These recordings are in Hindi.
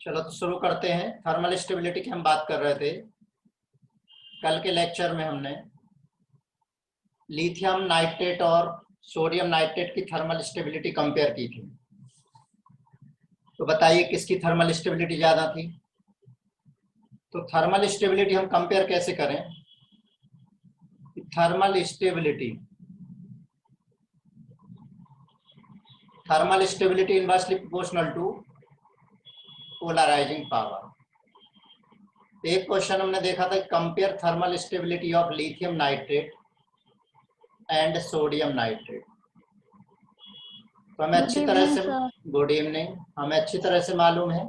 चलो तो शुरू करते हैं। थर्मल स्टेबिलिटी की हम बात कर रहे थे। कल के लेक्चर में हमने लिथियम नाइट्रेट और सोडियम नाइट्रेट की थर्मल स्टेबिलिटी कंपेयर की थी। तो बताइए किसकी थर्मल स्टेबिलिटी ज्यादा थी। तो थर्मल स्टेबिलिटी हम कंपेयर कैसे करें। Thermal stability inversely proportional to polarising power. एक क्वेश्चन हमने देखा था, compare thermal stability of lithium nitrate and sodium nitrate. तो हमें अच्छी तरह से गुड इवनिंग, हमें अच्छी तरह से मालूम है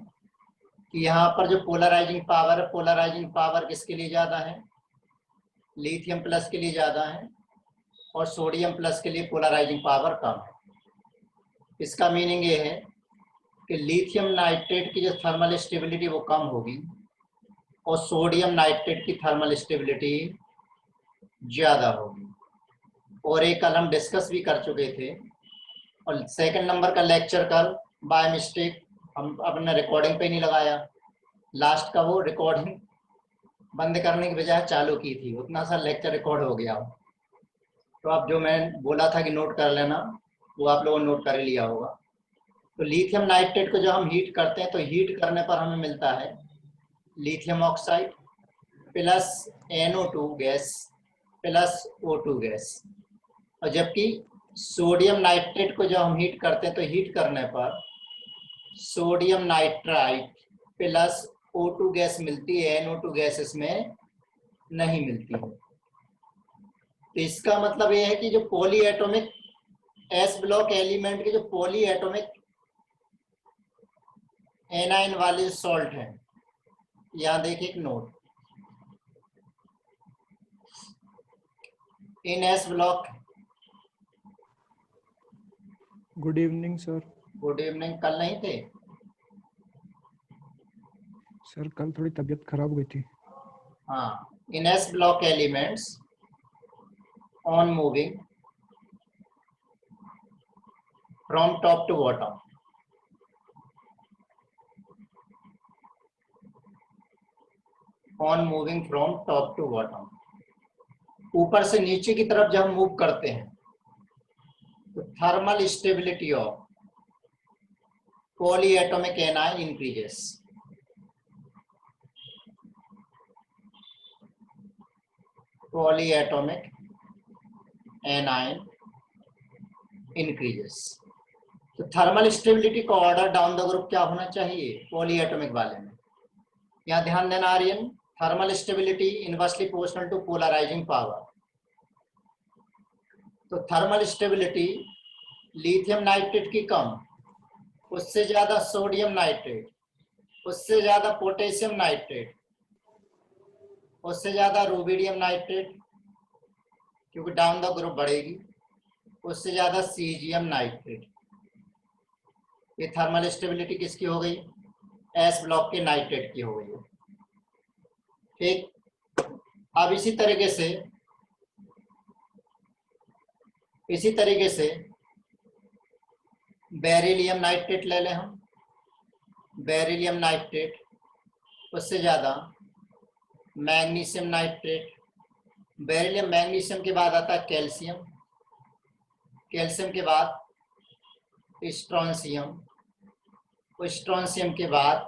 कि यहाँ पर जो पोलराइजिंग पावर किसके लिए ज्यादा है, लिथियम प्लस के लिए ज्यादा है और सोडियम प्लस के लिए पोलराइजिंग पावर कम है। इसका मीनिंग ये है कि लिथियम नाइट्रेट की जो थर्मल स्टेबिलिटी वो कम होगी और सोडियम नाइट्रेट की थर्मल स्टेबिलिटी ज्यादा होगी। और एक कल हम डिस्कस भी कर चुके थे और सेकंड नंबर का लेक्चर कल बाय मिस्टेक हम अपने रिकॉर्डिंग पे नहीं लगाया। लास्ट का वो रिकॉर्डिंग बंद करने की बजाय चालू की थी, उतना सा लेक्चर रिकॉर्ड हो गया। तो अब जो मैं बोला था कि नोट कर लेना वो आप लोगों ने नोट कर लिया होगा। तो लिथियम नाइट्रेट को जब हम हीट करते हैं तो हीट करने पर हमें मिलता है lithium oxide plus NO2 gas plus O2 gas. और जबकि सोडियम नाइट्रेट को जब हम हीट करते हैं तो हीट करने पर sodium nitrite plus O2 gas मिलती है, NO2 गैस इसमें नहीं मिलती है। तो इसका मतलब यह है कि जो poly atomic s block element के जो पॉली एटॉमिक एनाइन वाले सॉल्ट हैं, यहां देखिए एक note, in s block. Good evening sir. Good evening. कल नहीं थे सर, कल थोड़ी तबीयत खराब हुई थी। हाँ, in s block elements on moving from top to bottom, on moving from top to bottom, ऊपर से नीचे की तरफ जब हम मूव करते हैं तो thermal stability of polyatomic anion increases. Polyatomic anion increases. तो थर्मल स्टेबिलिटी का ऑर्डर डाउन द ग्रुप क्या होना चाहिए पॉलीएटॉमिक वाले में। यहाँ ध्यान देना Aryan, thermal stability inversely proportional to polarising power. तो थर्मल स्टेबिलिटी लिथियम नाइट्रेट की कम, उससे ज्यादा सोडियम नाइट्रेट, उससे ज्यादा पोटेशियम नाइट्रेट, उससे ज्यादा रुबिडियम नाइट्रेट क्योंकि डाउन द ग्रुप बढ़ेगी, उससे ज्यादा सीजियम नाइट्रेट। ये थर्मल स्टेबिलिटी किसकी हो गई, एस ब्लॉक के नाइट्रेट की हो गई है। ठीक, अब इसी तरीके से बेरिलियम नाइट्रेट ले लें हम। बेरिलियम नाइट्रेट, उससे ज्यादा मैग्नीशियम नाइट्रेट। बेरिलियम मैग्नीशियम के बाद आता है कैल्शियम, कैल्शियम के बाद स्ट्रोंशियम, स्ट्रोंशियम के बाद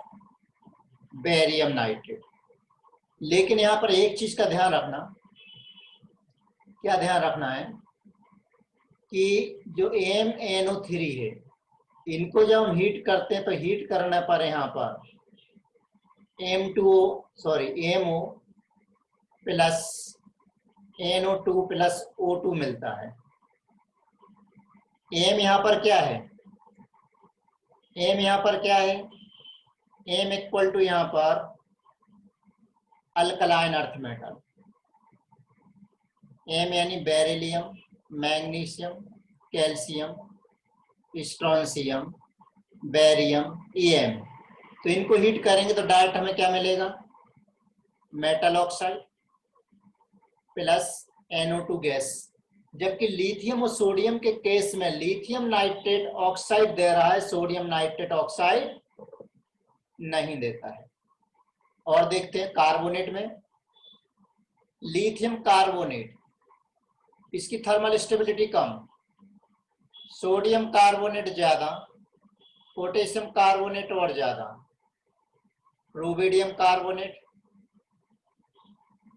बेरियम नाइट्रेट। लेकिन यहाँ पर एक चीज का ध्यान रखना, क्या ध्यान रखना है कि जो MnO3 है, इनको जब हम हीट करते हैं तो हीट करने पर यहाँ पर MO plus NO2 plus O2 मिलता है। M यहाँ पर क्या है, M यहाँ पर क्या है, M इक्वल टू यहाँ पर अल्कलाइन अर्थ मेटल। M यानी beryllium, magnesium, calcium, strontium, barium, EM। तो इनको हीट करेंगे तो डायरेक्ट हमें क्या मिलेगा, metal oxide plus NO2 gas. जबकि लिथियम और सोडियम के केस में लिथियम नाइट्रेट ऑक्साइड दे रहा है, सोडियम नाइट्रेट ऑक्साइड नहीं देता है। और देखते हैं कार्बोनेट में, लिथियम कार्बोनेट, इसकी थर्मल स्टेबिलिटी कम, सोडियम कार्बोनेट ज्यादा, पोटेशियम कार्बोनेट और ज्यादा, रुबिडियम कार्बोनेट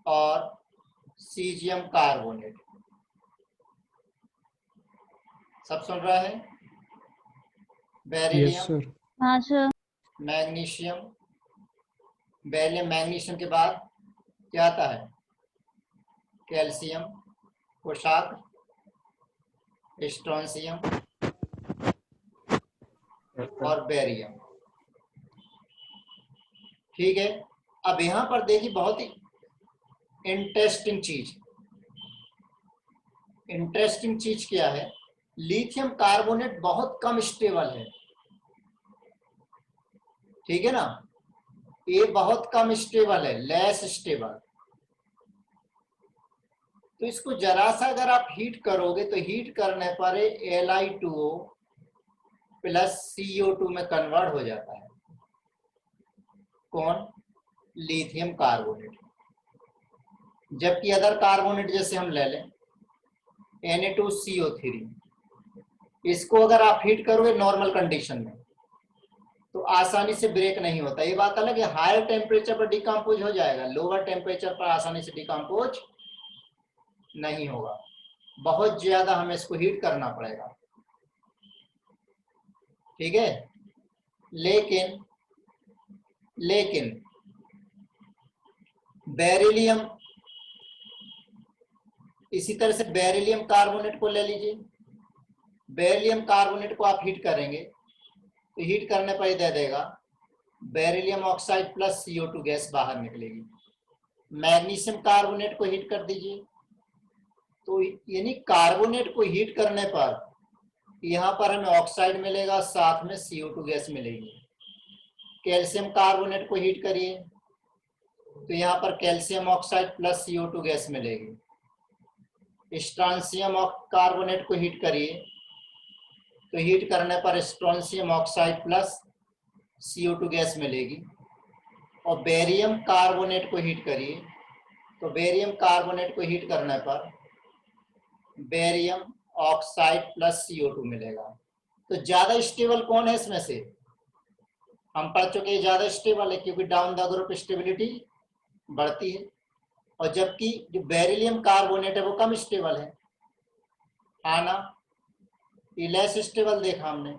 और सीजियम कार्बोनेट। सब सुन रहा है? Yes beryllium, sir. हाँ सर। मैग्नीशियम, बेरिलियम मैग्नीशियम के बाद क्या आता है? कैल्शियम, पोशाक, स्ट्रोंशियम और बेरियम। ठीक है, अब यहां पर देखिए बहुत ही इंटरेस्टिंग चीज क्या है, लिथियम कार्बोनेट बहुत कम स्टेबल है। ठीक है ना, ये बहुत कम स्टेबल है, लेस स्टेबल। तो इसको जरा सा अगर आप हीट करोगे तो हीट करने पर Li2O प्लस CO2 में कन्वर्ट हो जाता है। कौन? Lithium carbonate. जबकि अदर कार्बोनेट जैसे हम ले लें Na2CO3, इसको अगर आप हीट करोगे नॉर्मल कंडीशन में तो आसानी से ब्रेक नहीं होता। ये बात अलग है, हायर टेम्परेचर पर डिकम्पोज हो जाएगा, लोअर टेम्परेचर पर आसानी से डिकम्पोज नहीं होगा, बहुत ज्यादा हमें इसको हीट करना पड़ेगा। ठीक है, लेकिन बेरिलियम, इसी तरह से बेरिलियम कार्बोनेट को ले लीजिए, बेरिलियम कार्बोनेट को आप हीट करेंगे तो हीट करने पर ही दे देगा beryllium oxide plus CO2 gas बाहर निकलेगी। मैग्नीशियम कार्बोनेट को हीट कर दीजिए तो यानी कार्बोनेट को हीट करने पर यहाँ पर हमें ऑक्साइड मिलेगा, साथ में CO2 गैस मिलेगी। कैल्शियम कार्बोनेट को हीट करिए तो यहाँ पर calcium oxide plus CO2 gas मिलेगी। स्ट्रोंशियम कार्बोनेट को हीट करिए तो हीट करने पर strontium oxide plus CO2 gas मिलेगी। और बेरियम कार्बोनेट को हीट करिए तो बेरियम कार्बोनेट को हीट करने पर बेरियम ऑक्साइड प्लस CO2 मिलेगा। तो ज्यादा स्टेबल कौन है इसमें से? हम पढ़ चुके हैं ज्यादा स्टेबल है, क्योंकि डाउन द ग्रुप स्टेबिलिटी बढ़ती है, और जबकि जो बेरिलियम कार्बोनेट है वो कम स्टेबल है। आना ये लेस स्टेबल देखा हमने।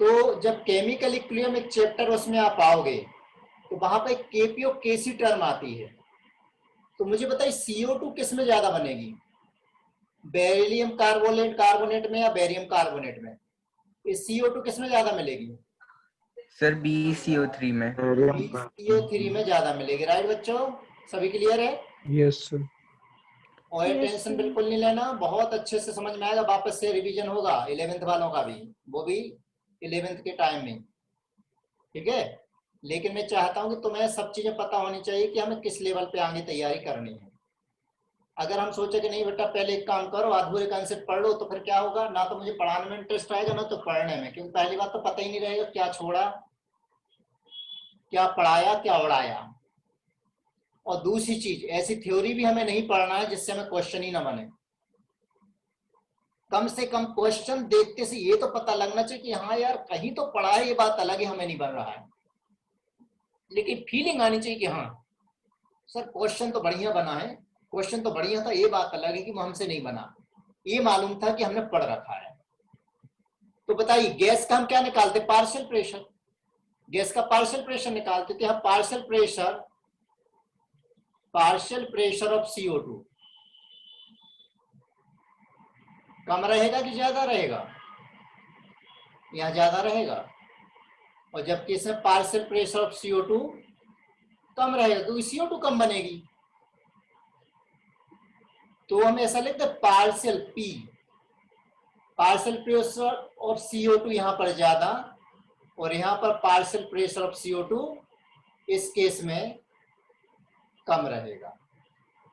तो जब केमिकल इक्विलिब्रियम एक चैप्टर उसमें आप आओगे तो वहां पर केपीओ केसी टर्म आती है। तो मुझे बताइए CO2 किस में ज्यादा बनेगी, बेरिलियम कार्बोनेट में या बेरियम कार्बोनेट में? CO2 किस में ज्यादा मिलेगी? सर BeCO3 में। BeCO3 में ज्यादा मिलेगी। राइट बच्चों, सभी क्लियर है? Yes sir. और टेंशन बिल्कुल नहीं लेना, बहुत अच्छे से समझ में आएगा। वापस से रिवीजन होगा 11th वालों का भी, वो भी 11th के टाइम में। ठीक है, लेकिन मैं चाहता हूं कि तुम्हें सब चीजें पता होनी चाहिए कि हमें किस लेवल पे आगे तैयारी करनी है। अगर हम सोचे कि नहीं बेटा पहले एक काम करो अधूरे कंसेप्ट पढ़ लो, तो फिर क्या होगा, ना तो मुझे पढ़ाने में इंटरेस्ट आएगा ना तो पढ़ने में, क्योंकि पहली बात तो पता ही नहीं रहेगा क्या छोड़ा, क्या पढ़ाया, क्या उड़ाया। और दूसरी चीज, ऐसी थ्योरी भी हमें नहीं पढ़ना है जिससे हमें क्वेश्चन ही ना बने। कम से कम क्वेश्चन देखते से ये तो पता लगना चाहिए कि हाँ यार कहीं तो पढ़ा है, ये बात अलग है, हमें नहीं बन रहा है, लेकिन फीलिंग आनी चाहिए कि हाँ सर क्वेश्चन तो बढ़िया बना है, क्वेश्चन तो बढ़िया था, ये बात अलग है कि वो हमसे नहीं बना, ये मालूम था कि हमने पढ़ रखा है। तो बताइए गैस का हम क्या निकालते? Partial pressure. गैस का पार्शियल प्रेशर निकालते थे हम। पार्शियल प्रेशर ऑफ CO2 कम रहेगा कि ज्यादा रहेगा? यहां ज्यादा रहेगा, और जबकि इसमें पार्शियल प्रेशर ऑफ CO2 कम रहेगा, तो CO2 कम बनेगी। तो हम ऐसा लिखते हैं partial P, partial pressure of CO2 यहां पर ज्यादा, और यहां पर पार्शियल प्रेशर ऑफ CO2 इस केस में कम रहेगा।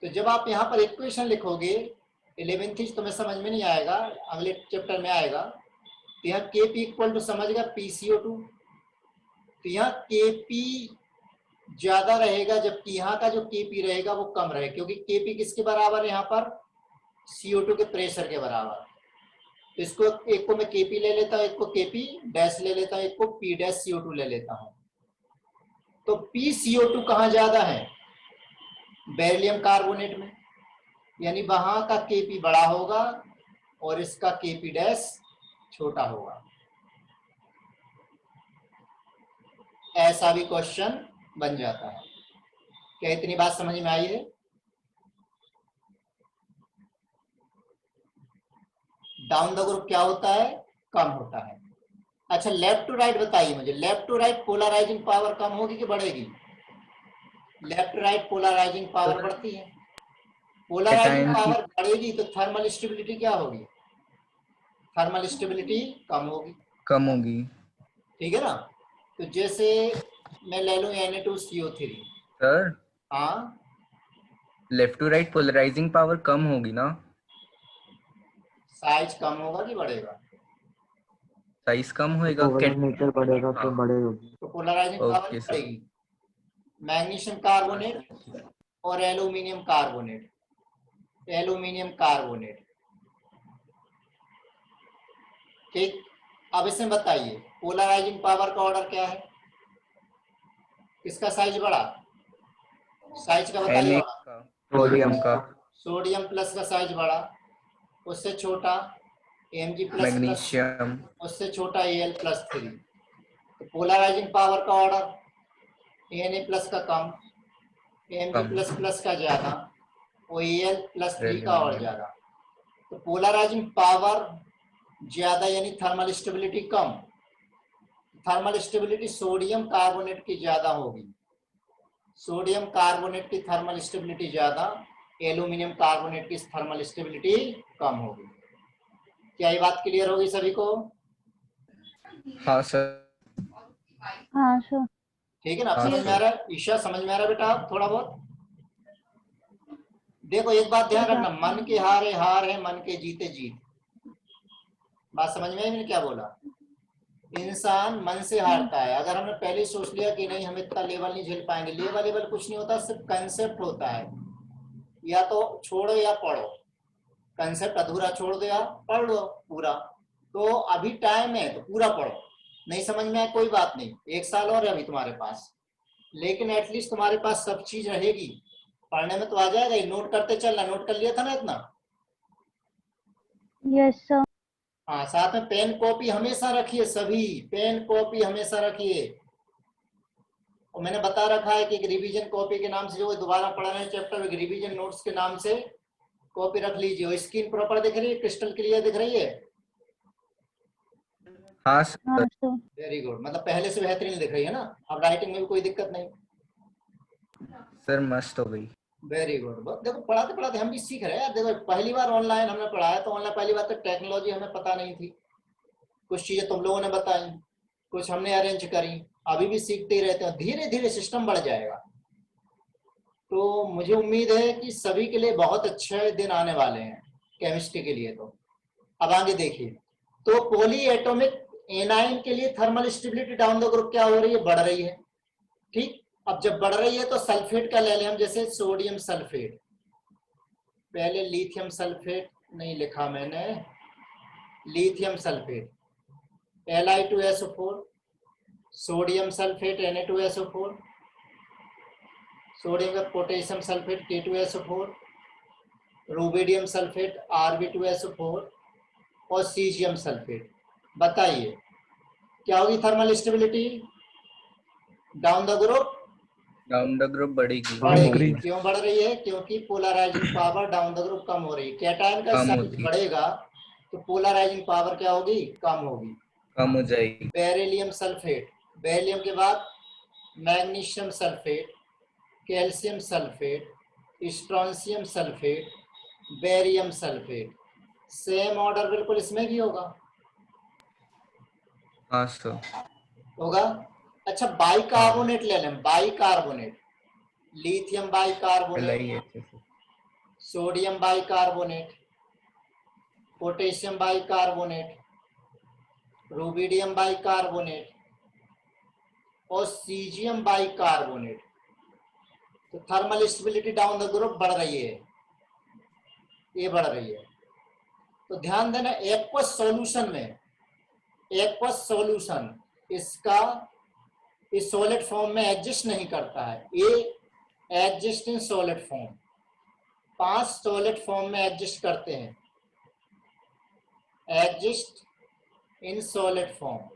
तो जब आप यहां पर इक्वेशन लिखोगे 11th तुम्हें समझ में नहीं आएगा, अगले चैप्टर में आएगा। तो यहाँ Kp इक्वल टू समझ गया PCO2, तो यहाँ Kp ज्यादा रहेगा, जबकि यहाँ का जो Kp रहेगा वो कम रहेगा, क्योंकि Kp किसके बराबर है यहाँ पर? CO2 के प्रेशर के बराबर। तो इसको एक को मैं Kp ले लेता हूँ, एक को Kp डैश ले लेता हूँ, एक को P डैश CO2 ले लेता हूँ। तो PCO2 कहाँ ज्यादा है? बेरिलियम कार्बोनेट में, यानी वहां का Kp बड़ा होगा और इसका Kp डैश छोटा होगा। ऐसा भी क्वेश्चन बन जाता है। क्या इतनी बात समझ में आई है? डाउन द ग्रुप क्या होता है? कम होता है। अच्छा, लेफ्ट टू राइट बताइए मुझे, left to right polarising power कम होगी कि बढ़ेगी? लेफ्ट राइट पोलराइजिंग पावर बढ़ती है। पोलराइजिंग Cation की पावर बढ़ेगी तो थर्मल स्टेबिलिटी क्या होगी? थर्मल स्टेबिलिटी कम होगी। कम होगी। ठीक है ना? तो जैसे मैं ले लूं Na2CO3। सर हाँ, left to right polarising power कम होगी ना? साइज कम होगा कि बढ़ेगा? साइज कम होएगा। पोलराइमीटर बढ़ेगा तो हाँ, बढ़ेगी। तो पोलराइजिंग पावर ओके सर। बढ़ेगी। मैग्नीशियम कार्बोनेट और एल्यूमिनियम कार्बोनेट, एल्यूमिनियम कार्बोनेट। ठीक, अब इसमें बताइए पोलराइजिंग पावर का ऑर्डर क्या है? किसका साइज बड़ा? साइज का बताइए Na बड़ा। का, सोडियम का। सोडियम प्लस का साइज बड़ा, उससे छोटा Mg प्लस प्लस, मैग्नीशियम उससे छोटा Al+3। तो पोलराइजिंग पावर का ऑर्डर Na प्लस का कम, Mg कम, प्लस प्लस का ज्यादा, और Al+3 का और एल्यूमिनियम ज्यादा। तो पोलराइजिंग पावर ज्यादा यानी थर्मल स्टेबिलिटी कम। थर्मल स्टेबिलिटी सोडियम कार्बोनेट की ज्यादा होगी, सोडियम कार्बोनेट की थर्मल स्टेबिलिटी ज्यादा, एल्यूमिनियम कार्बोनेट की थर्मल स्टेबिलिटी कम होगी। क्या ये बात क्लियर होगी सभी को? हाँ सर। हाँ सर। ठीक है ना? हाँ समझ में आ सर। रहा है ईशा? समझ में आ रहा है बेटा आप थोड़ा बहुत? देखो एक बात ध्यान रखना, मन के हारे हार है, मन के जीते जीत। बात समझ में आई मैंने क्या बोला? इंसान मन से हारता है। अगर हमने पहले ही सोच लिया कि नहीं हम इतना लेवल नहीं झेल पाएंगे, लेवल कुछ नहीं होता, सिर्फ कंसेप्ट होता है। या तो छोड़ो या पढ़ो, कंसेप्ट अधूरा छोड़ दो या पढ़ लो पूरा। तो अभी टाइम है तो पूरा पढ़ो, नहीं समझ में आए कोई बात नहीं, 1 साल और है अभी तुम्हारे पास, लेकिन एटलीस्ट तुम्हारे पास सब चीज रहेगी, पढ़ने में तो आ जाएगा ही। नोट करते चलना, नोट कर लिया था ना इतना? Yes sir. हाँ, साथ में पेन कॉपी हमेशा रखिए, सभी पेन कॉपी हमेशा रखिए। और मैंने बता रखा है कि एक रिवीजन कॉपी के नाम से, जो दोबारा पढ़ना है चैप्टर, रिवीजन नोट्स के नाम से कॉपी रख लीजिए। स्क्रीन प्रॉपर दिख रही है, क्रिस्टल क्लियर दिख रही है? हाँ सर। हाँ सर। वेरी गुड, मतलब पहले से बेहतरीन दिख रही है ना? अब राइटिंग में भी कोई दिक्कत नहीं? सर मस्त हो गई। Very good. देखो पढ़ाते पढ़ाते हम भी सीख रहे हैं यार। देखो पहली बार ऑनलाइन हमने पढ़ाया, तो ऑनलाइन पहली बात तो टेक्नोलॉजी हमें पता नहीं थी, कुछ चीजें तुम लोगों ने बताई, कुछ हमने अरेंज करी। अभी भी सीखते ही रहते हैं, धीरे धीरे सिस्टम बढ़ जाएगा। तो मुझे उम्मीद है कि सभी के लिए बहुत अच्छे दिन आने वाले हैं केमिस्ट्री के लिए। तो अब आगे देखिए, तो पॉली एटॉमिक एनाइन के लिए thermal stability down the group क्या हो रही है? बढ़ रही है। ठीक, अब जब बढ़ रही है तो सल्फेट का ले लें हम, जैसे सोडियम सल्फेट, पहले लिथियम सल्फेट नहीं लिखा मैंने, lithium sulphate Li2SO4, sodium sulphate Na2SO4, sodium का potassium sulphate K2SO4, rubidium sulphate Rb2SO4 और सीजियम सल्फेट। बताइए क्या होगी thermal stability down the group? Down the group बढ़ेगी। बढ़ेगी। क्यों बढ़ रही है? क्योंकि polarising power down the group कम हो रही है। कैटायन का कम साइज होती, बढ़ेगा तो पोलराइजिंग पावर क्या होगी? कम होगी। कम हो जाएगी। बेरिलियम सल्फेट, बेरिलियम के बाद magnesium sulphate, calcium sulphate, strontium sulphate, barium sulphate, same order बिल्कुल इसमें भी होगा। हाँ सर। होगा। अच्छा, बाइकार्बोनेट ले लें, bicarbonate, lithium bicarbonate, LiHF। Sodium bicarbonate, potassium bicarbonate, rubidium bicarbonate, और सीजियम बाइकार्बोनेट, तो thermal stability down the group बढ़ रही है, ये बढ़ रही है। तो ध्यान देना, एक्वस सॉल्यूशन में, एक्वस सॉल्यूशन इसका इस सॉलिड फॉर्म में एग्जिस्ट नहीं करता है, ये exist in solid form. 5 solid form में एग्जिस्ट करते हैं, एग्जिस्ट इन सॉलिड फॉर्म।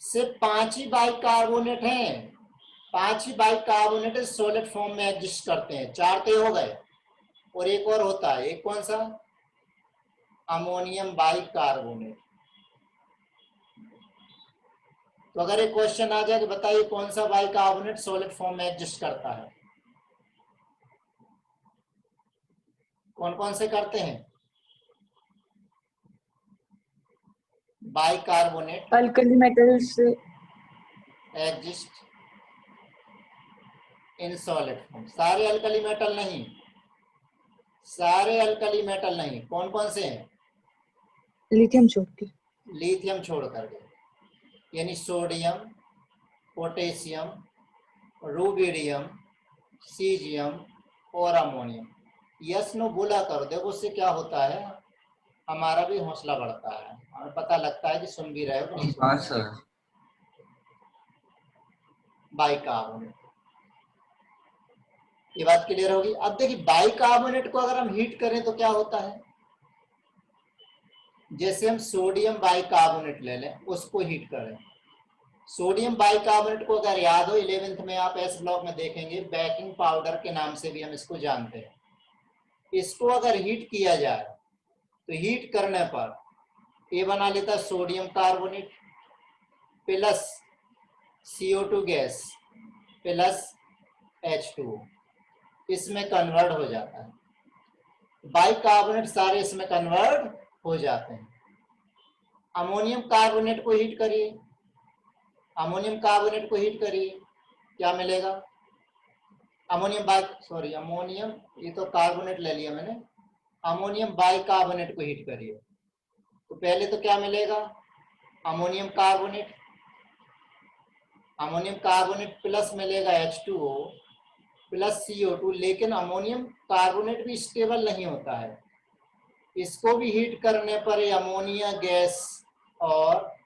सिर्फ 5 ही बाइकार्बोनेट हैं, 5 ही बाइकार्बोनेट सॉलिड फॉर्म में एग्जिस्ट करते हैं, 4 तो हो गए, और एक और होता है, एक कौन सा, अमोनियम बाइकार्बोनेट। तो अगर एक क्वेश्चन आ जाए तो बताइए कौन सा बाइकार्बोनेट सॉलिड फॉर्म में एग्जिस्ट करता है, कौन कौन से करते हैं bicarbonate alkali metals exist in solid form? सारे अल्कली मेटल नहीं, सारे अल्कली मेटल नहीं, कौन कौन से हैं, लिथियम छोड़ के, लिथियम छोड़ करके, यानी सोडियम, पोटेशियम, रूबिडियम, सीजियम और अमोनियम। यस नो बोला करो, देखो उससे क्या होता है, हमारा भी हौसला बढ़ता है, हमें पता लगता है कि सुन भी रहे हो कि नहीं सुन हाँ रहे हो। सर। बाइकार्बोनेट, ये बात क्लियर होगी। अब देखिए बाइकार्बोनेट को अगर हम हीट करें तो क्या होता है, जैसे हम सोडियम बाइकार्बोनेट ले लें, उसको हीट करें, सोडियम बाइकार्बोनेट को अगर याद हो 11th में आप एस ब्लॉक में देखेंगे, बेकिंग पाउडर के नाम से भी हम इसको जानते हैं। इसको अगर हीट किया जाए तो हीट करने पर ये बना लेता है sodium carbonate plus CO2 gas plus H2O, इसमें कन्वर्ट हो जाता है, बाइकार्बोनेट सारे इसमें कन्वर्ट हो जाते हैं। अमोनियम कार्बोनेट को हीट करिए, अमोनियम कार्बोनेट को हीट करिए, क्या मिलेगा, अमोनियम, ये तो कार्बोनेट ले लिया मैंने, अमोनियम बाइकार्बोनेट को हीट करिए तो पहले तो क्या मिलेगा, ammonium carbonate, ammonium carbonate plus मिलेगा H2O प्लस CO2, लेकिन अमोनियम कार्बोनेट भी स्टेबल नहीं होता है, इसको भी हीट करने पर ये अमोनिया गैस और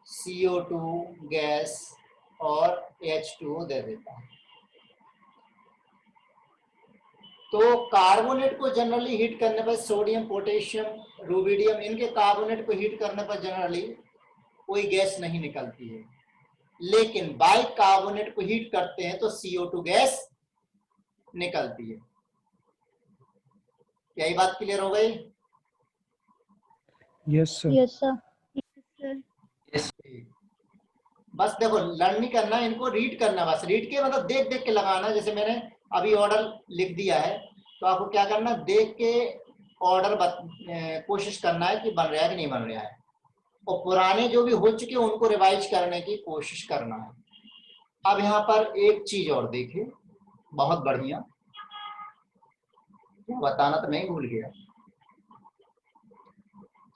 CO2 गैस और H2O दे देता है। तो कार्बोनेट को जनरली हीट करने पर, सोडियम, पोटेशियम, रूबिडियम, इनके कार्बोनेट को हीट करने पर जनरली कोई गैस नहीं निकलती है, लेकिन बाइकार्बोनेट को हीट करते हैं तो CO2 गैस निकलती है। क्या ये बात क्लियर हो गई? Yes sir. Yes sir. बस देखो लर्न नहीं करना, इनको रीड करना, बस रीड के मतलब देख देख के लगाना। जैसे मैंने अभी ऑर्डर लिख दिया है तो आपको क्या करना, देख के ऑर्डर कोशिश करना है कि बन रहा है कि नहीं बन रहा है, और पुराने जो भी हो चुके उनको रिवाइज करने की कोशिश करना है। अब यहाँ पर एक चीज और देखिए, बहुत बढ़िया, क्या बताना तो नहीं भूल गया,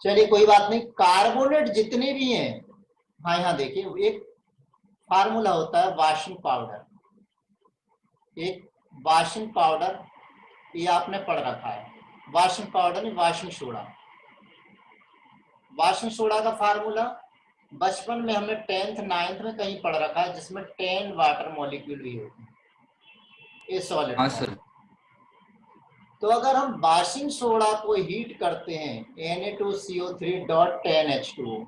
चलिए कोई बात नहीं। कार्बोनेट जितने भी हैं, हाँ यहाँ देखिए एक फार्मूला होता है वॉशिंग पाउडर, एक वॉशिंग पाउडर, ये आपने पढ़ रखा है, वॉशिंग पाउडर नहीं वॉशिंग सोडा। वॉशिंग सोडा का फार्मूला बचपन में हमने 10th 9th में कहीं पढ़ रखा है, जिसमें 10 वाटर मॉलिक्यूल भी होते हैं, ये सॉलिड हाँ फॉर्म। सर। तो अगर हम वॉशिंग सोडा को हीट करते हैं Na2CO3.10H2O,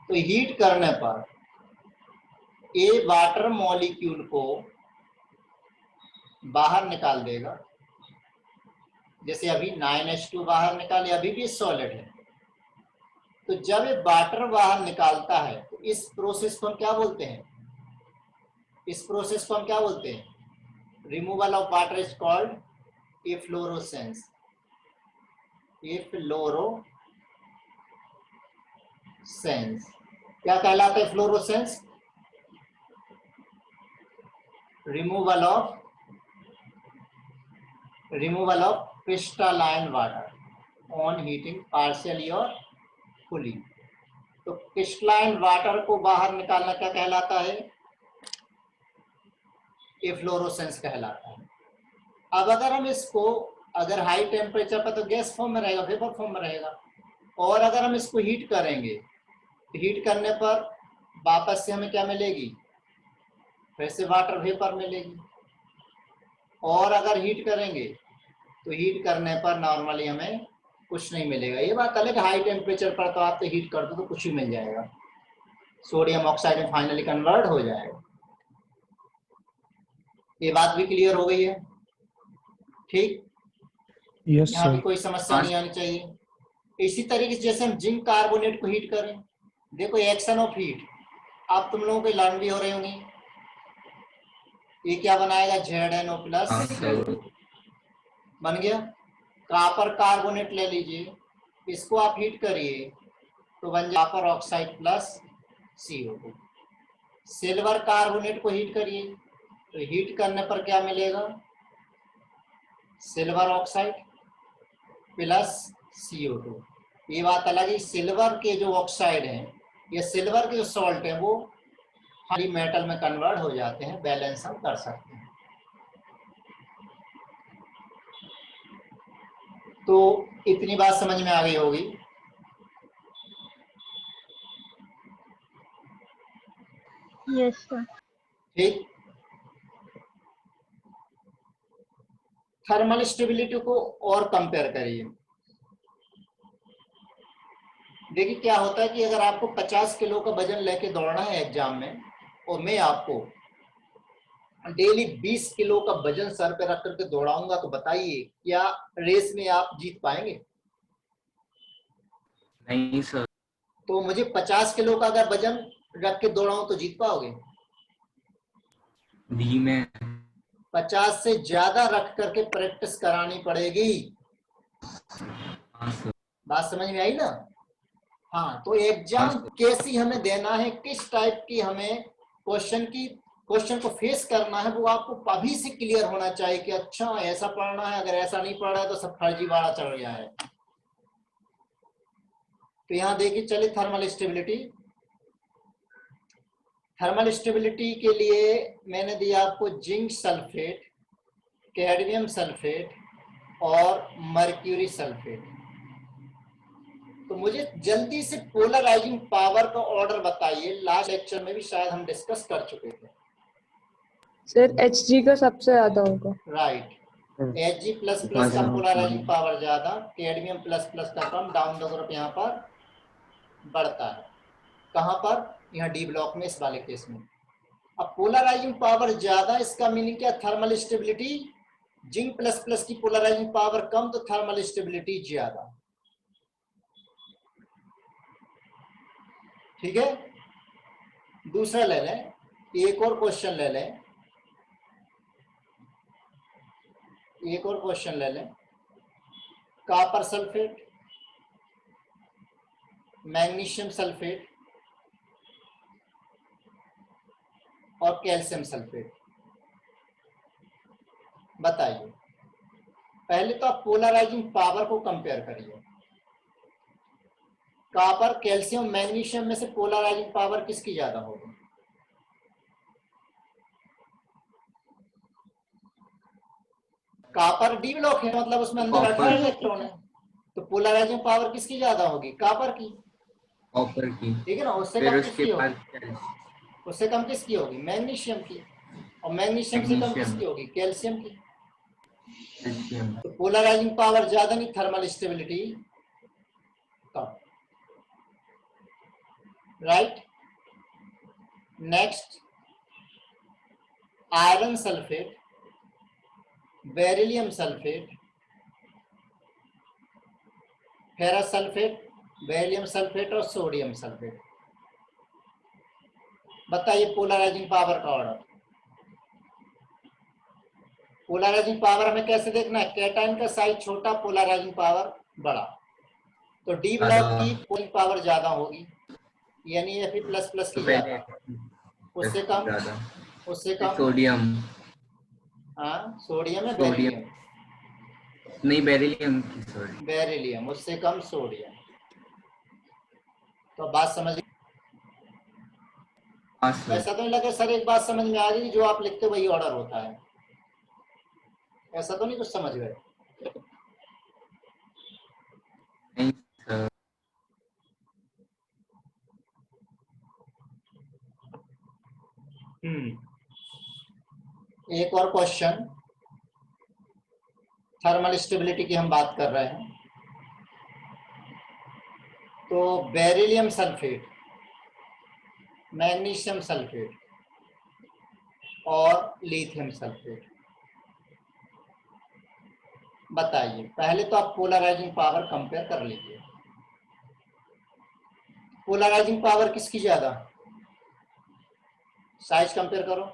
तो हीट करने पर ये वाटर मॉलिक्यूल को बाहर निकाल देगा, जैसे अभी 9H2 बाहर निकाले, अभी भी सॉलिड है। तो जब ये वाटर बाहर निकालता है तो इस प्रोसेस को हम क्या बोलते हैं, इस प्रोसेस को हम क्या बोलते हैं, removal of water is called efflorescence. Efflorescence क्या कहलाता है, efflorescence removal of crystalline water on heating partially और फुली। तो क्रिस्टलाइन वाटर को बाहर निकालना क्या कहलाता है? एफ्लोरोसेंस कहलाता है। अब अगर हम इसको, अगर हाई टेम्परेचर पर तो गैस फॉर्म में रहेगा, वेपर फॉर्म में रहेगा, और अगर हम इसको हीट करेंगे तो हीट करने पर वापस से हमें क्या मिलेगी? फिर से वाटर वेपर मिलेगी। और अगर हीट करेंगे तो हीट करने पर नॉर्मली हमें कुछ नहीं मिलेगा। ये बात अलग, हाई टेम्परेचर पर तो आप हीट कर दो तो कुछ ही मिल जाएगा, सोडियम ऑक्साइड में फाइनली कन्वर्ट हो जाएगा। ये बात भी क्लियर हो गई है? ठीक, Yes, यहाँ भी sir. कोई समस्या नहीं आनी चाहिए। इसी तरीके से जैसे हम जिंक कार्बोनेट को हीट करें, देखो एक्शन ऑफ हीट आप तुम लोगों को लर्न भी हो रही होंगी। ये क्या बनाएगा? ZnO प्लस हाँ सर। बन गया। कॉपर कार्बोनेट ले लीजिए, इसको आप हीट करिए तो बन जाए copper oxide plus CO2। Silver carbonate को हीट करिए तो हीट करने पर क्या मिलेगा? Silver oxide plus CO2। ये बात अलग है, सिल्वर के जो ऑक्साइड हैं या सिल्वर के जो सॉल्ट हैं वो हाई मेटल में कन्वर्ट हो जाते हैं, बैलेंस हम कर सकते हैं। तो इतनी बात समझ में आ गई होगी। Yes, sir. ठीक, थर्मल स्टेबिलिटी को और कंपेयर करिए। देखिए क्या होता है कि अगर आपको 50 किलो का वजन लेके दौड़ना है एग्जाम में, और मैं आपको डेली 20 किलो का वजन सर पे रख करके दौड़ाऊंगा, तो बताइए क्या रेस में आप जीत पाएंगे? नहीं सर। तो मुझे 50 किलो का अगर वजन रख के दौड़ाऊं तो जीत पाओगे? डी में 50 से ज्यादा रख करके प्रैक्टिस करानी पड़ेगी। हाँ सर। बात समझ में आई ना? हाँ, तो एग्जाम हाँ, कैसी हमें देना है, किस टाइप की हमें क्वेश्चन को फेस करना है, वो आपको अभी से क्लियर होना चाहिए कि अच्छा ऐसा पढ़ना है, अगर ऐसा नहीं पढ़ा है तो सब फर्जीवाड़ा चढ़ गया है। तो यहाँ देखिए चलिए थर्मल स्टेबिलिटी के लिए मैंने दिया आपको जिंक सल्फेट, कैडमियम सल्फेट और मर्क्यूरी सल्फेट। तो मुझे जल्दी से पोलराइजिंग पावर का ऑर्डर बताइए, लास्ट लेक्चर में भी शायद हम डिस्कस कर चुके थे। सर Hg का सबसे ज्यादा होगा। राइट, Hg प्लस प्लस का पोलराइजिंग पावर ज्यादा, कैडमियम प्लस प्लस का कम, डाउन द ग्रुप यहाँ पर बढ़ता है। कहाँ पर? यहाँ डी ब्लॉक में, इस वाले केस में। अब पोलराइजिंग पावर ज्यादा, इसका मीनिंग क्या? Thermal stability, zinc plus plus की पोलराइजिंग पावर कम तो थर्मल स्टेबिलिटी ज्यादा। ठीक है, दूसरा ले लें, एक और क्वेश्चन ले लें, कॉपर सल्फेट, मैग्नीशियम सल्फेट और कैल्शियम सल्फेट। बताइए, पहले तो आप पोलराइजिंग पावर को कंपेयर करिए। कॉपर, कैल्शियम, मैग्नीशियम में से पोलराइजिंग पावर किसकी ज्यादा होगी? कॉपर डी ब्लॉक है, मतलब उसमें अंदर 18 इलेक्ट्रॉन है, तो पोलराइजिंग पावर किसकी ज्यादा होगी? कॉपर की। कॉपर की। ठीक है ना, उससे फिर कम उसके किसकी बाद होगी? उससे कम किसकी होगी? मैग्नीशियम की। और मैग्नीशियम से कम मैग्नीशियम। किसकी होगी? कैल्शियम की। कैल्शियम। तो पोलराइजिंग पावर ज्यादा नहीं, थर्मल स्टेबिलिटी कम। Right, next iron sulphate, beryllium sulphate, ferrous sulphate, beryllium sulphate और सोडियम सल्फेट। बताइए पोलराइजिंग पावर का ऑर्डर। पोलराइजिंग पावर हमें कैसे देखना है? कैटायन का साइज छोटा, पोलराइजिंग पावर बड़ा, तो डी ब्लॉक की पोलराइजिंग पावर ज्यादा होगी, यानी Fe प्लस प्लस की ज्यादा, उससे कम, उससे कम। सोडियम। हाँ, सोडियम है, सोडियम बेरिलियम, नहीं, बेरिलियम की, सॉरी। बेरिलियम, उससे कम सोडियम। तो बात समझ, हाँ सर। ऐसा तो नहीं लगे सर एक बात समझ में आ गई, जो आप लिखते हो वही ऑर्डर होता है, ऐसा तो नहीं कुछ समझ गए? नहीं सर। एक और क्वेश्चन, थर्मल स्टेबिलिटी की हम बात कर रहे हैं। तो बेरिलियम सल्फेट, मैग्नीशियम सल्फेट और लिथियम सल्फेट, बताइए। पहले तो आप पोलराइजिंग पावर कंपेयर कर लीजिए। पोलराइजिंग पावर किसकी ज्यादा? साइज कंपेयर करो।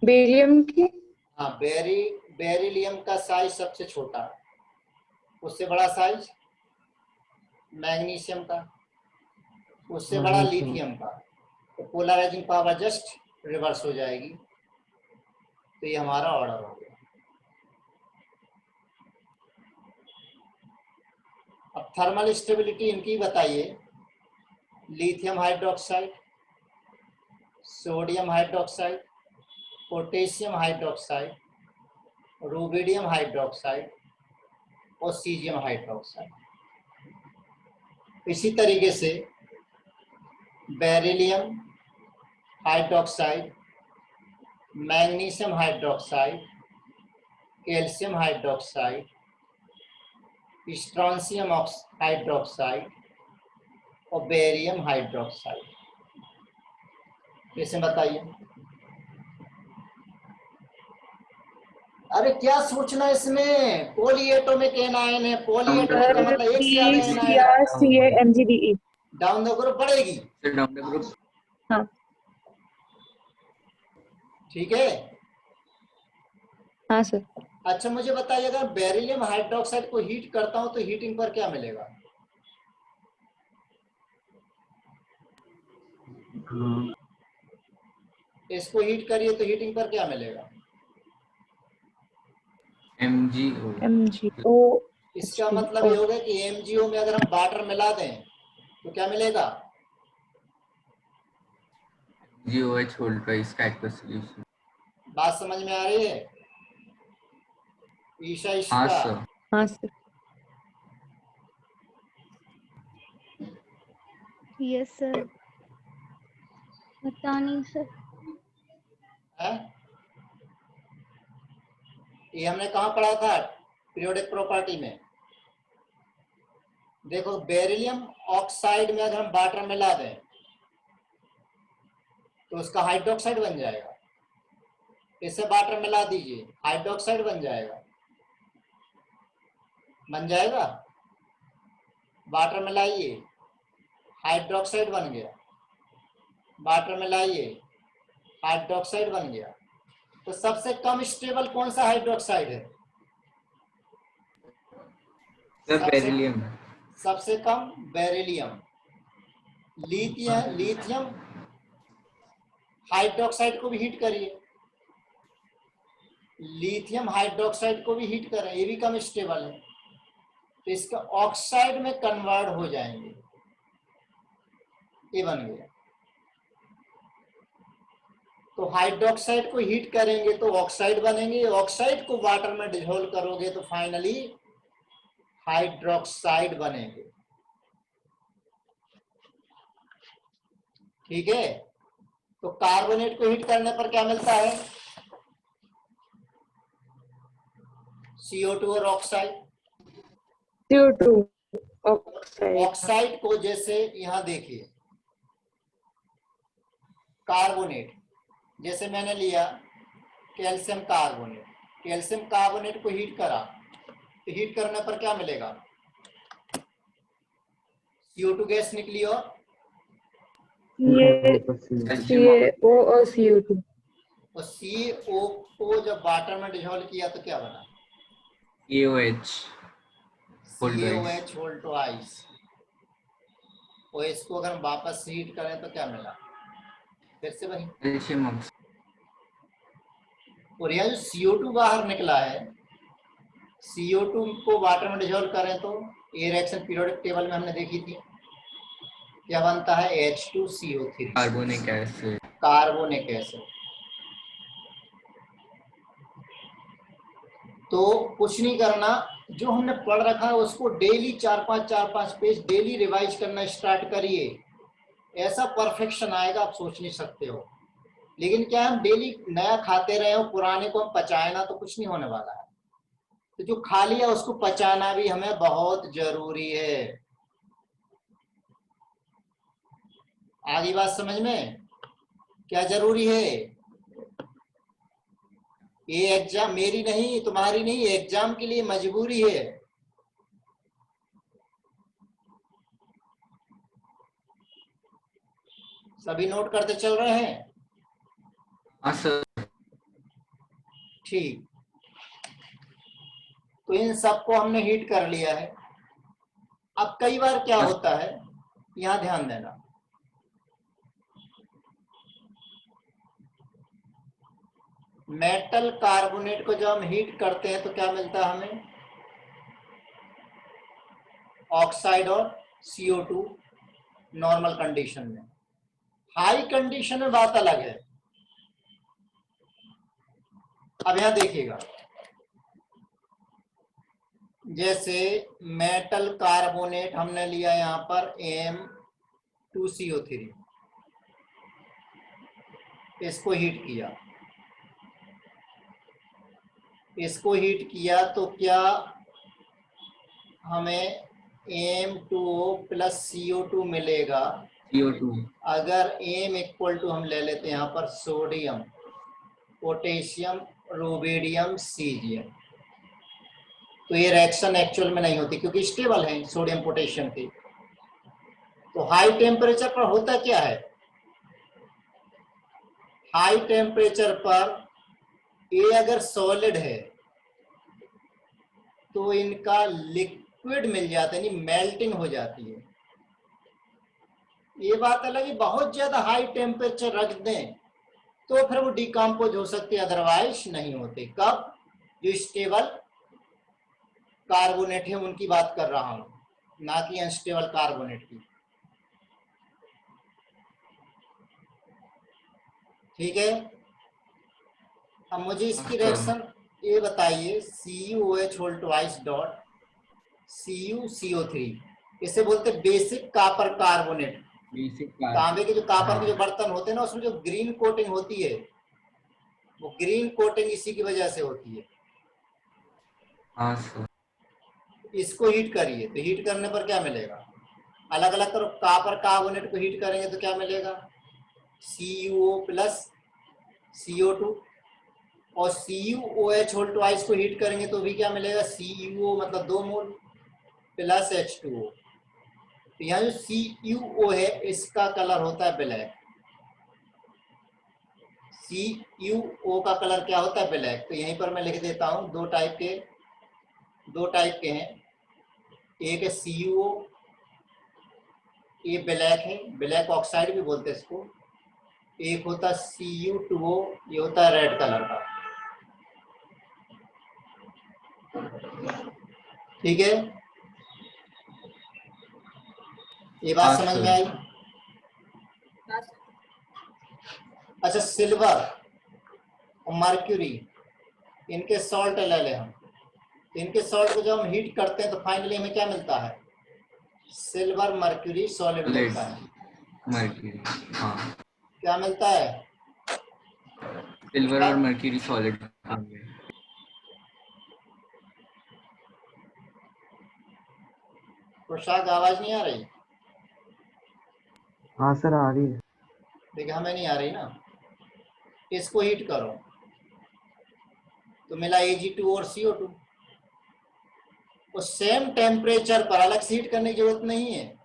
बेरिलियम की। हाँ, बेरिलियम का साइज सबसे छोटा, उससे बड़ा साइज मैग्नीशियम का, उससे बड़ा लिथियम का। तो पोलराइजिंग पावर जस्ट रिवर्स हो जाएगी। तो ये हमारा ऑर्डर हो गया। अब थर्मल स्टेबिलिटी इनकी बताइए। Lithium hydroxide, sodium hydroxide, potassium hydroxide, rubidium hydroxide और सीजियम हाइड्रोक्साइड। इसी तरीके से beryllium hydroxide, magnesium hydroxide, calcium hydroxide, strontium hydroxide और बेरियम हाइड्रोक्साइड। कैसे बताइए? अरे क्या सोचना है इसमें? पॉलीएटोमिक एनायन है, पॉलीएटोमिक का मतलब एक से ज्यादा एनायन है। CrCaMgDe। डाउन द ग्रुप बढ़ेगी, सर डाउन द ग्रुप। हाँ ठीक है। हाँ सर। अच्छा मुझे बताइए, अगर बेरिलियम हाइड्रोक्साइड को हीट करता हूं तो हीटिंग पर क्या मिलेगा? इसको हीट करिए तो हीटिंग पर क्या मिलेगा? MgO। MgO। इसका मतलब ये होगा कि MgO में अगर हम वाटर मिला दें तो क्या मिलेगा? GOH होल्ड का इसका एक्वस सॉल्यूशन। बात समझ में आ रही है ईशा? हाँ इसका सर। हाँ सर। Yes sir. पता नहीं सर। है? ये हमने कहाँ पढ़ा था पीरियोडिक प्रॉपर्टी में? देखो बेरिलियम ऑक्साइड में अगर हम वाटर मिला दें तो उसका हाइड्रोक्साइड बन जाएगा। इसे वाटर मिला दीजिए, हाइड्रोक्साइड बन जाएगा। बन जाएगा। वाटर मिलाइए, हाइड्रोक्साइड बन गया। वाटर मिलाइए, हाइड्रोक्साइड बन गया। तो सबसे कम स्टेबल कौन सा हाइड्रोक्साइड है? Sir beryllium. सबसे कम बेरिलियम। लिथियम हाइड्रोक्साइड को भी हीट करिए, लिथियम हाइड्रोक्साइड को भी हीट करें, ये भी कम स्टेबल है, तो इसका ऑक्साइड में कन्वर्ट हो जाएंगे। ये बन गया। तो हाइड्रोक्साइड को हीट करेंगे तो ऑक्साइड बनेंगे, ऑक्साइड को वाटर में डिसॉल्व करोगे तो फाइनली हाइड्रोक्साइड बनेंगे। ठीक है। तो कार्बोनेट को हीट करने पर क्या मिलता है? CO2 और ऑक्साइड। CO2 oxide. ऑक्साइड को जैसे यहां देखिए, कार्बोनेट, जैसे मैंने लिया कैल्शियम कार्बोनेट, कैल्शियम कार्बोनेट को हीट करा तो हीट करने पर क्या मिलेगा? CO2 गैस निकली और CaO और CO2। और CO को जब वाटर में डिसॉल्व किया तो क्या बना? COH COH hold twice. और इसको अगर हम वापस हीट करें तो क्या मिला? फिर से वही। Calcium oxide. और यह जो CO2 बाहर निकला है, CO2 को वाटर में डिसॉल्व करें तो ये रिएक्शन पीरियोडिक टेबल में हमने देखी थी, क्या बनता है H2CO3 carbonic acid. Carbonic acid. तो कुछ नहीं करना, जो हमने पढ़ रखा है उसको डेली 4-5 पेज डेली रिवाइज करना स्टार्ट करिए, ऐसा परफेक्शन आएगा आप सोच नहीं सकते हो। लेकिन क्या हम डेली नया खाते रहे हो, पुराने को हम पचाए ना तो कुछ नहीं होने वाला है। तो जो खा लिया उसको पचाना भी हमें बहुत जरूरी है। आगे बात समझ में, क्या जरूरी है? ये एग्जाम मेरी नहीं तुम्हारी नहीं, एग्जाम के लिए मजबूरी है। सभी नोट करते चल रहे हैं? हाँ सर। ठीक, तो इन सबको हमने हीट कर लिया है। अब कई बार क्या होता है, यहां ध्यान देना, मेटल कार्बोनेट को जब हम हीट करते हैं तो क्या मिलता है हमें? ऑक्साइड और CO2 नॉर्मल कंडीशन में। हाई कंडीशन में बात अलग है। अब यहां देखिएगा, जैसे मेटल कार्बोनेट हमने लिया यहां पर M2CO3, इसको हीट किया, इसको हीट किया तो क्या हमें M2O प्लस CO2 मिलेगा। CO2। अगर M इक्वल टू हम ले लेते हैं यहाँ पर सोडियम, पोटेशियम, रुबिडियम, सीजियम, तो ये रिएक्शन एक्चुअल में नहीं होती क्योंकि स्टेबल है सोडियम पोटेशियम की। तो हाई टेम्परेचर पर होता क्या है, हाई टेम्परेचर पर ये अगर सॉलिड है तो इनका लिक्विड मिल जाता है, यानी मेल्टिंग हो जाती है। ये बात अलग है, बहुत ज्यादा हाई टेम्परेचर रख दें तो फिर वो डिकम्पोज हो सकते, अदरवाइज नहीं होते। कब? जो स्टेबल कार्बोनेट है उनकी बात कर रहा हूं, ना कि अनस्टेबल कार्बोनेट की। ठीक है, अब मुझे इसकी रिएक्शन ये बताइए, CuOH whole twice dot CuCO3, इसे बोलते बेसिक कॉपर कार्बोनेट। बेसिक तांबे के जो कॉपर के जो हाँ। बर्तन होते हैं ना, उसमें जो ग्रीन कोटिंग होती है, वो ग्रीन कोटिंग इसी की वजह से होती है। हाँ सर। इसको हीट करिए तो हीट करने पर क्या मिलेगा, अलग अलग करो, कॉपर कार्बोनेट को हीट करेंगे तो क्या मिलेगा, CuO प्लस CO2, और CuOH होल ट्वाइस को हीट करेंगे तो भी क्या मिलेगा, CuO मतलब 2 मोल प्लस H2O। तो यहाँ जो CuO है इसका कलर होता है ब्लैक, CuO का कलर क्या होता है, ब्लैक। तो यहीं पर मैं लिख देता हूं, दो टाइप के हैं, एक है CuO, ये ब्लैक है, ब्लैक ऑक्साइड भी बोलते हैं इसको। एक होता Cu2O, ये होता है रेड कलर का। ठीक है, ये बात समझ में आई? अच्छा, सिल्वर और मर्क्यूरी, इनके सॉल्ट ले लें हम, इनके सॉल्ट को जब हम हीट करते हैं तो फाइनली हमें क्या मिलता है, सिल्वर मर्क्यूरी सॉलिड मिलता है। मर्क्यूरी, हाँ। क्या मिलता है, सिल्वर और मर्क्यूरी सॉलिड। पोशाक आवाज नहीं आ रही? हाँ सर आ रही है। देखिए हमें नहीं आ रही ना। इसको हीट करो तो मिला Ag2 और CO2। तो सेम टेम्परेचर पर, अलग से हीट करने की जरूरत नहीं है,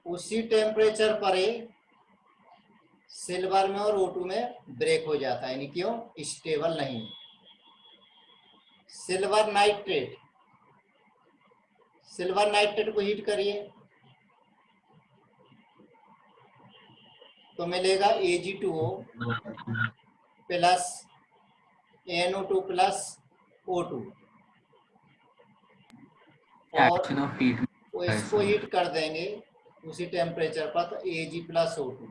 उसी टेम्परेचर पर ये सिल्वर में और O2 में ब्रेक हो जाता है, यानी क्यों, स्टेबल नहीं। सिल्वर नाइट्रेट, सिल्वर नाइट्रेट को हीट करिए तो मिलेगा Ag2O plus NO2 plus O2। और एक्शन ऑफ हीट वो इसको हीट कर देंगे उसी टेम्परेचर पर, तो Ag+O2।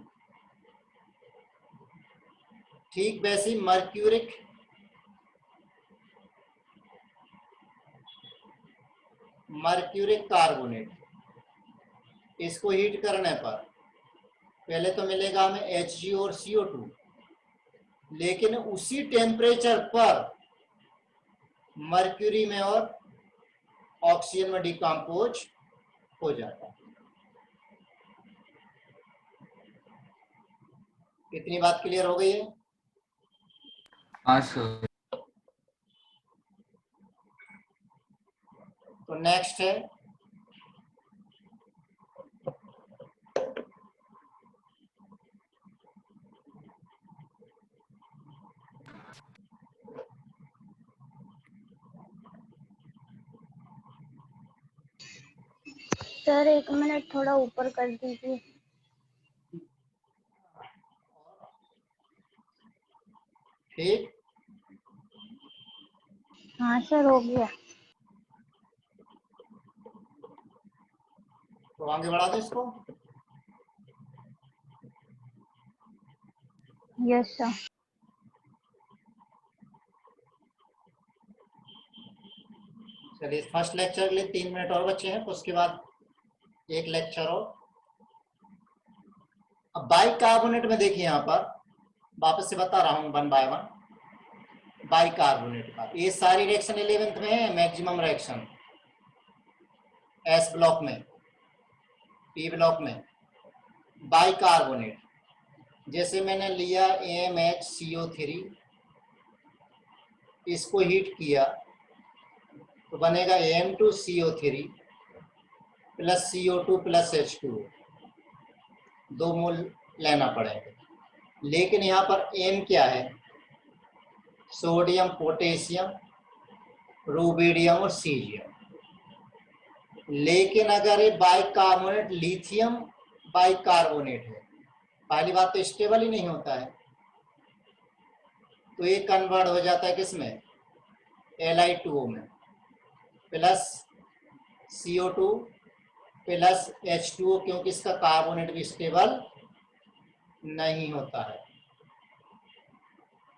ठीक वैसे ही मर्क्यूरिक कार्बोनेट, इसको हीट करने पर पहले तो मिलेगा हमें Hg और CO2, लेकिन उसी टेम्परेचर पर मर्क्यूरी में और ऑक्सीजन में डिकम्पोज हो जाता है। इतनी बात क्लियर हो गई है? हाँ सर। तो नेक्स्ट है सर 1 मिनट थोड़ा ऊपर कर दीजिए। ठीक। हाँ सर हो गया। तो आगे बढ़ा दो इसको। Yes sir. चलिए फर्स्ट लेक्चर के लिए 3 मिनट और बचे हैं, तो उसके बाद एक लेक्चर और। अब बाइकार्बोनेट में देखिए, यहाँ पर वापस से बता रहा हूँ 1 बाय 1 बाइकार्बोनेट का। ये सारी रिएक्शन 11th में है, मैक्सिमम रिएक्शन एस ब्लॉक में, पी ब्लॉक में। बाइकार्बोनेट जैसे मैंने लिया AmHCO3, इसको हीट किया तो बनेगा Am2CO3 plus CO2 plus H2O, 2 मोल लेना पड़ेगा। लेकिन यहाँ पर M क्या है? सोडियम, पोटेशियम, रूबिडियम और सीजियम। लेकिन अगर ये बाइकार्बोनेट लिथियम बाइकार्बोनेट है, पहली बात तो स्टेबल ही नहीं होता है, तो ये कन्वर्ट हो जाता है किसमें? Li2O में, प्लस CO2 प्लस H2O, क्योंकि इसका कार्बोनेट भी स्टेबल नहीं होता है।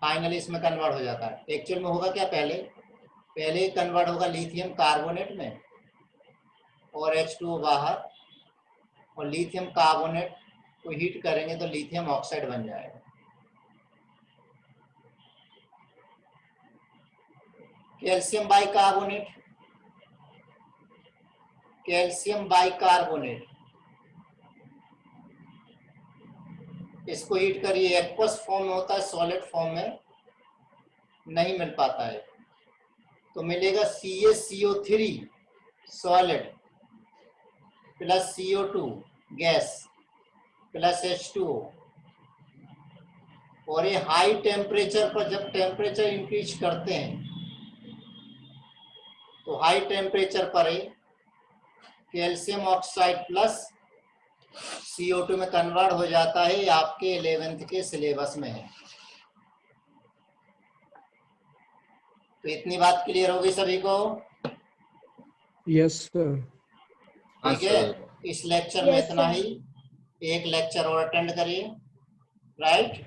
फाइनली इसमें कन्वर्ट हो जाता है। एक्चुअल में होगा क्या? पहले कन्वर्ट होगा लिथियम कार्बोनेट में और H2O बाहर, और लिथियम कार्बोनेट को हीट करेंगे तो लिथियम ऑक्साइड बन जाएगा। कैल्शियम बाइकार्बोनेट, इसको हीट करिए, एक्वस फॉर्म में होता है, सॉलिड फॉर्म में नहीं मिल पाता है, तो मिलेगा CaCO3 solid plus CO2 gas plus H2O। और ये हाई टेम्परेचर पर जब टेम्परेचर इंक्रीज करते हैं तो हाई टेम्परेचर पर ही कैल्शियम ऑक्साइड प्लस CO2 में कन्वर्ट हो जाता है। आपके 11th के सिलेबस में है। तो इतनी बात क्लियर होगी सभी को? Yes sir. ठीक है, इस लेक्चर में Yes, इतना sir. ही। एक लेक्चर और अटेंड करिए, राइट?